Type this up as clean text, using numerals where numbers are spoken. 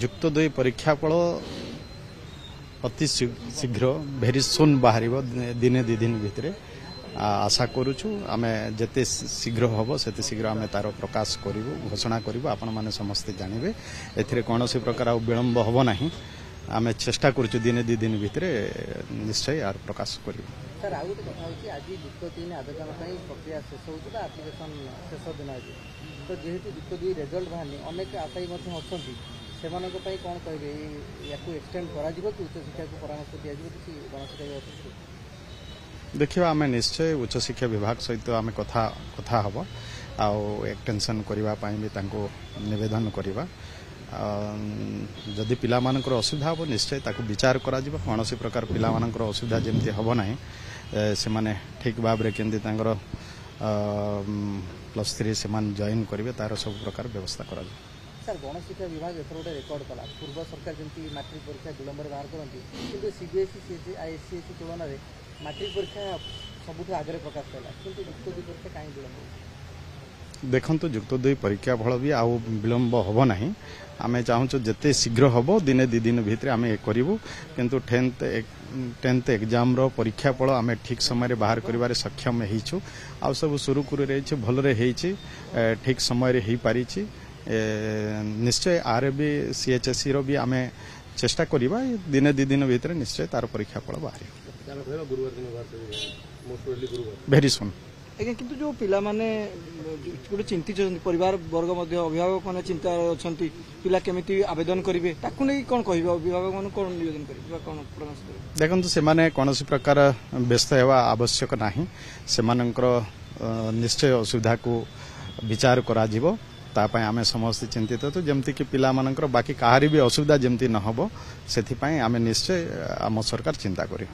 जुक्त 2 परीक्षा फल अति शीघ्र भेरी सुन बाहर दिने 2 दिन भितर आशा करुचु आमे जते शीघ्र हम से शीघ्र आमे तार प्रकाश करूँ घोषणा करूँ आपण मैंने समस्ते जानवे ए कौन प्रकार विलंब हम ना आमे चेष्टा करुचु दिने 2 दिन भितर निश्चय यार प्रकाश करूँ। सर आउ गोटे कथा होची आज युक्त 3 आवेदन प्रक्रिया शेष होता आप्लिकेशन शेष दिन आज तो जेहेतु युक्त 2 रिजल्ट बाहरनी अनेक आशायी अच्छा से कौन कहे या एक्सटेंड कर उच्च शिक्षा को परामर्श दिया किसी गणशिक्षा देखिए आम निश्चय उच्च शिक्षा विभाग सहित आम कथा हम एक्सटेंशन करने निवेदन करवा जदि पिला मानकर असुविधा हम निश्चय ताकू विचार करा कौन प्रकार पिला मानकर असुविधा जमती हम ना से माने ठीक भाव में केमती +3 से जॉइन करेंगे तार सब प्रकार व्यवस्था करा सर गणशिक्षा विभाग एथर गोटे रेकर्ड कला पूर्व सरकार जमी मैट्रिक परीक्षा विलंब बाहर करती कि सीबीएसई आईसीएसई तुलन में मैट्रिक परीक्षा सबुठ आगे प्रकाश पाला कि युक्त 2 परीक्षा कहीं विलंब देखु युक्त 2 परीक्षा फल भी आउ विलंब हम ना आम चाहूँ जिते शीघ्र हम दिने 2 दिन भितर आम करूँ किंतु 10th एग्जाम रो परीक्षा फल आम ठीक समय बाहर कर सक्षम होइछु आ सब सुरुखुरु रही भलरे ठीक समय हो पारी निश्चय आर भी सीएचएसई रो भी आम चेष्टा करवा दिने 2 दिन भितर निश्चय तार परीक्षा फल बाहर भेरी सुन आज्ञा किंतु जो पिला माने गोटे चिंतित परिवार वर्ग मध्य अभिभावक मैंने चिंता अच्छा पिला केमिति आवेदन करेंगे ताकू नहीं कौन कह अभिभावक मान कौन निवेदन करेंगे कौन परामर्श देबे देखंतु से माने कौन प्रकार व्यस्त हेवा आवश्यक नाही से मानकर निश्चय असुविधा को विचार करा जिवो तापाई आमे समस्त चिंतित तो जमती कि पिला मानकर बाकी कहारी भी असुविधा जमती न हो से आमे निश्चय आम सरकार चिंता करी।